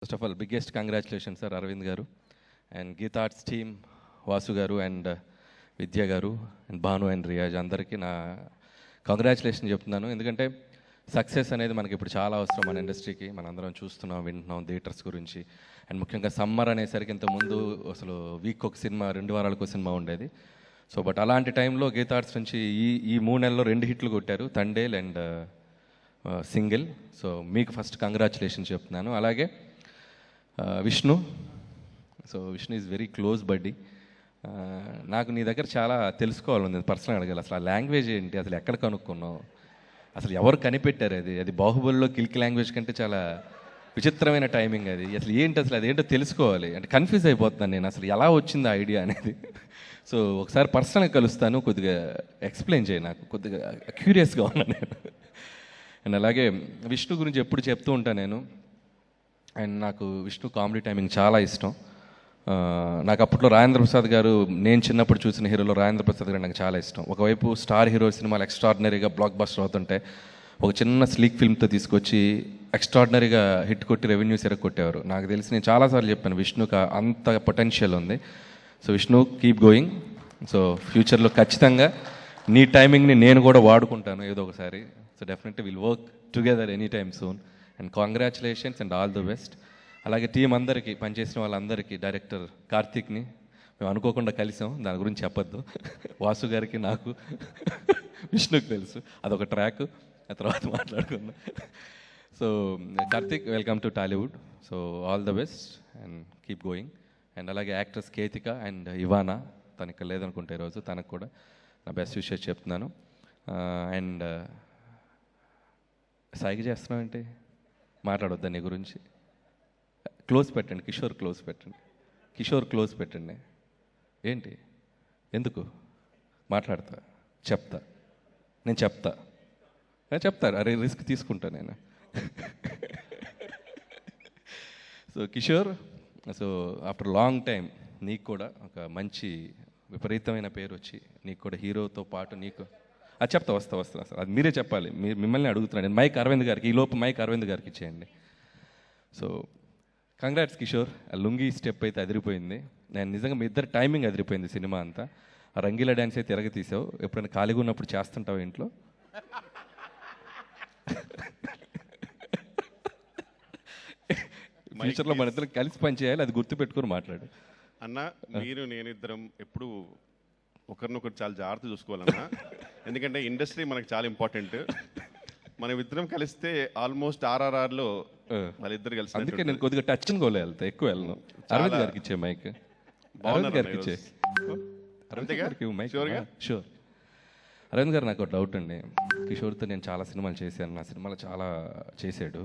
First of all biggest congratulation sir Aravind garu and Geetha Arts team Vasu garu and విద్య గారు and Bhanu and Riyaz అందరికీ నా congratulation చెప్తున్నాను. ఎందుకంటే సక్సెస్ అనేది మనకి ఇప్పుడు చాలా అవసరం మన ఇండస్ట్రీకి. మనందరం చూస్తున్నాం, వింటున్నాం థియేటర్స్ గురించి. అండ్ ముఖ్యంగా సమ్మర్ అనేసరికి ఇంతకుముందు అసలు వీక్ ఒక సినిమా, 2 వారాలకు ఒక సినిమా ఉండేది. సో బట్ అలాంటి టైంలో గీతా ఆర్ట్స్ నుంచి ఈ 3 నెలల్లో 2 హిట్లు కొట్టారు, తండేల్ అండ్ సింగిల్. సో మీకు ఫస్ట్ కంగ్రాచులేషన్ చెప్తున్నాను. అలాగే Vishnu. So Vishnu is very close బడ్డీ. నాకు నీ దగ్గర చాలా తెలుసుకోవాలని పర్సనల్ అడగాలి. అసలు ఆ లాంగ్వేజ్ ఏంటి, అసలు ఎక్కడ కనుక్కున్నావు, అసలు ఎవరు కనిపెట్టారు? అది బాహుబలిలో కిల్కి లాంగ్వేజ్ కంటే చాలా విచిత్రమైన టైమింగ్ అది. అసలు ఏంటి, అసలు అదేంటో తెలుసుకోవాలి. అంటే కన్ఫ్యూజ్ అయిపోతున్నాను నేను, అసలు ఎలా వచ్చింది ఆ ఐడియా అనేది. సో ఒకసారి పర్సనల్గా కలుస్తాను, కొద్దిగా ఎక్స్ప్లెయిన్ చేయి, నాకు కొద్దిగా క్యూరియస్గా ఉన్నాను నేను. అండ్ అలాగే విష్ణు గురించి ఎప్పుడు చెప్తూ ఉంటాను నేను. అండ్ నాకు విష్ణు కామెడీ టైమింగ్ చాలా ఇష్టం. నాకు అప్పట్లో రాజేంద్ర ప్రసాద్ గారు, నేను చిన్నప్పుడు చూసిన హీరోలో రాజేంద్ర ప్రసాద్ గారు నాకు చాలా ఇష్టం. ఒకవైపు స్టార్ హీరో సినిమాలు ఎక్స్ట్రాడినరీగా బ్లాక్ బస్టర్ అవుతుంటే, ఒక చిన్న స్లీక్ ఫిల్మ్తో తీసుకొచ్చి ఎక్స్ట్రాడినరీగా హిట్ కొట్టి రెవెన్యూస్ కొట్టేవారు. నాకు తెలిసి నేను చాలాసార్లు చెప్పాను విష్ణుకి అంత పొటెన్షియల్ ఉంది. So Vishnu, keep going. So ఫ్యూచర్లో ఖచ్చితంగా నీ టైమింగ్ని నేను కూడా వాడుకుంటాను ఏదో ఒకసారి. So definitely will work together any time soon. And congratulations and all the best. అలాగే టీం అందరికీ, పనిచేసిన వాళ్ళందరికీ, డైరెక్టర్ కార్తీక్ని మేము అనుకోకుండా కలిసాం, దాని గురించి చెప్పొద్దు. వాసు గారికి, నాకు, విష్ణుకి తెలుసు, అదొక ట్రాక్, ఆ తర్వాత మాట్లాడుకుందాం. So Karthik, welcome to Tollywood. So all the best and keep going. And అలాగే యాక్ట్రెస్ కేతిక అండ్ ఇవానా, తనకి లేదనుకుంటే ఈరోజు, తనకు కూడా నా బెస్ట్ విషెస్ చెప్తున్నాను. అండ్ సాయికి చేస్తున్నావు ఏంటి, మాట్లాడొద్దా నీ గురించి? క్లోజ్ పెట్టండి, కిషోర్ క్లోజ్ పెట్టండి, కిషోర్ క్లోజ్ పెట్టండి. ఏంటి, ఎందుకు మాట్లాడతా? నేను చెప్తా. అరే రిస్క్ తీసుకుంటా నేను. So Kishore, so after long time నీకు కూడా ఒక మంచి విపరీతమైన పేరు వచ్చి, నీకు కూడా హీరోతో పాటు నీకు చెప్తా, వస్తా సార్, అది మీరే చెప్పాలి. మిమ్మల్ని అడుగుతున్నాను నేను. మైక్ అరవింద్ గారికి, ఈ లోపు మైక్ అరవింద్ గారికి ఇచ్చేయండి. సో కంగ్రాట్స్ కిషోర్, ఆ లుంగీ స్టెప్ అయితే అదిరిపోయింది. నేను నిజంగా మీ ఇద్దరు టైమింగ్ అదిరిపోయింది సినిమా అంతా. ఆ రంగీలా డ్యాన్స్ అయితే తీసావు. ఎప్పుడైనా ఖాళీగా ఉన్నప్పుడు చేస్తుంటావు ఇంట్లో? ఫ్యూచర్లో మన ఇద్దరం కలిసి పని చేయాలి, అది గుర్తుపెట్టుకుని మాట్లాడు అన్న. మీరు నేను ఇద్దరం ఎప్పుడు ఒకరినొకరు చాలా జాగ్రత్త చూసుకోవాలన్నా, ఎందుకంటే ఇండస్ట్రీ మనకు చాలా ఇంపార్టెంట్. మనం ఇద్దరం కలిస్తే ఆల్మోస్ట్ RRRలో వాళ్ళిద్దరు కలిసి. అందుకే నేను కొద్దిగా టచ్ గోలే వెళ్తా, ఎక్కువ వెళ్ళను. అరవింద్ గారికి ఇచ్చే మైక్, అరవింద్ గారికి ఇచ్చే. షూర్. అరవింద్ గారు, నాకు డౌట్ అండి. కిషోర్తో నేను చాలా సినిమాలు చేశాను, నా సినిమాలు చాలా చేశాడు.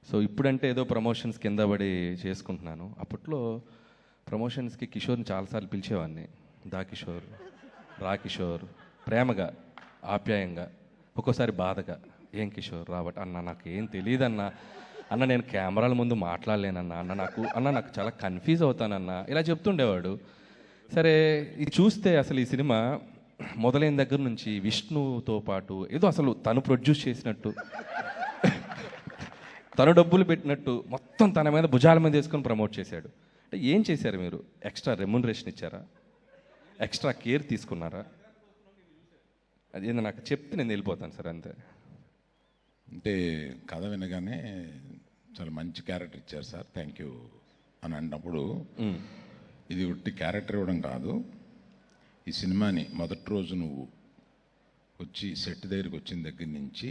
సో ఇప్పుడంటే ఏదో ప్రమోషన్స్ కింద పడి చేసుకుంటున్నాను. అప్పట్లో ప్రమోషన్స్కి కిషోర్ని చాలాసార్లు పిలిచేవాడిని. దా కిషోర్, రా కిషోర్, ప్రేమగా, ఆప్యాయంగా, ఒక్కోసారి బాధగా, ఏం కిషోర్ రాబట్ అన్న, నాకు ఏం తెలియదన్నా, అన్న నేను కెమెరాల ముందు మాట్లాడలేనన్నా, అన్న నాకు చాలా కన్ఫ్యూజ్ అవుతానన్నా, ఇలా చెప్తుండేవాడు. సరే, ఇది చూస్తే అసలు ఈ సినిమా మొదలైన దగ్గర నుంచి విష్ణుతో పాటు ఏదో అసలు తను ప్రొడ్యూస్ చేసినట్టు, తను డబ్బులు పెట్టినట్టు మొత్తం తన మీద భుజాల మీద వేసుకొని ప్రమోట్ చేశాడు. అంటే ఏం చేశారు మీరు? ఎక్స్ట్రా రెమ్యునరేషన్ ఇచ్చారా? ఎక్స్ట్రా కేర్ తీసుకున్నారా? అదేందో నాకు చెప్తే నేను వెళ్ళిపోతాను సార్, అంతే. అంటే కథ వినగానే చాలా మంచి క్యారెక్టర్ ఇచ్చారు సార్, థ్యాంక్ యూ అని అన్నప్పుడు, ఇది ఉట్టి క్యారెక్టర్ ఇవ్వడం కాదు, ఈ సినిమాని మొదటి రోజు నువ్వు వచ్చి సెట్ దగ్గరికి వచ్చిన దగ్గర నుంచి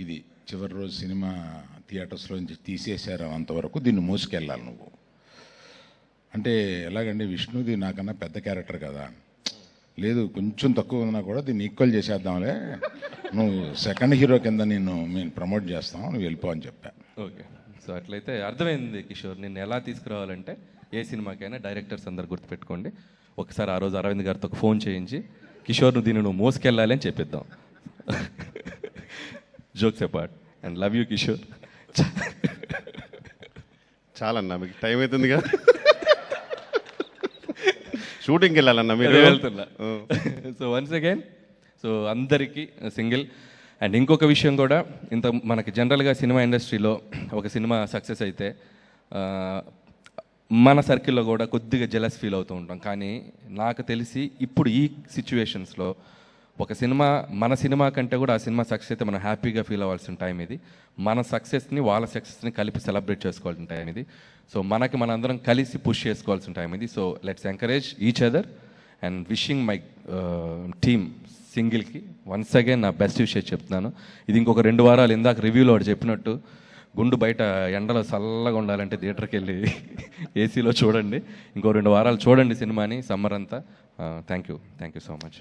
ఇది చివరి రోజు సినిమా థియేటర్స్లో నుంచి తీసేశారు అంతవరకు దీన్ని మోసుకెళ్ళాలి నువ్వు. అంటే ఎలాగండి, విష్ణుది నాకన్నా పెద్ద క్యారెక్టర్ కదా, లేదు కొంచెం తక్కువ ఉన్నా కూడా దీన్ని ఈక్వల్ చేసేద్దాంలే, నువ్వు సెకండ్ హీరో కింద మేము ప్రమోట్ చేస్తాం, నువ్వు వెళ్ళిపో అని చెప్పా. ఓకే, సో అట్లయితే అర్థమైంది కిషోర్. నిన్ను ఎలా తీసుకురావాలంటే ఏ సినిమాకైనా డైరెక్టర్స్ అందరు గుర్తుపెట్టుకోండి, ఒకసారి ఆ రోజు అరవింద్ గారితో ఒక ఫోన్ చేయించి కిషోర్ నువ్వు మోసుకెళ్ళాలి అని చెప్పిద్దాం. Jokes apart, and love you Kishore. చాలన్నా, మీకు టైం అవుతుందిగా, షూటింగ్కి వెళ్ళాలన్నా మీరు. వెళ్తున్నా. సో వన్స్ అగైన్, సో అందరికీ సింగిల్ అండ్ ఇంకొక విషయం కూడా, ఇంత మనకి జనరల్గా సినిమా ఇండస్ట్రీలో ఒక సినిమా సక్సెస్ అయితే మన సర్కిల్లో కూడా కొద్దిగా జెలస్ ఫీల్ అవుతూ ఉంటాం. కానీ నాకు తెలిసి ఇప్పుడు ఈ సిచ్యువేషన్స్లో ఒక సినిమా మన సినిమా కంటే కూడా ఆ సినిమా సక్సెస్ అయితే మనం హ్యాపీగా ఫీల్ అవ్వాల్సిన టైం ఇది. మన సక్సెస్ని వాళ్ళ సక్సెస్ని కలిపి సెలబ్రేట్ చేసుకోవాల్సిన టైం ఇది. సో మనకి మనందరం కలిసి పుష్ చేసుకోవాల్సిన టైం ఇది. So let's encourage each other and wishing my team సింగిల్కి వన్స్ అగైన్ నా బెస్ట్ విషయం చెప్తున్నాను. ఇది ఇంకొక 2 వారాలు ఇందాక రివ్యూలో వాడు చెప్పినట్టు గుండు బయట ఎండలో చల్లగా ఉండాలంటే థియేటర్కి వెళ్ళి ఏసీలో చూడండి. ఇంకో 2 వారాలు చూడండి సినిమాని సమ్మర్ అంతా. Thank you so much.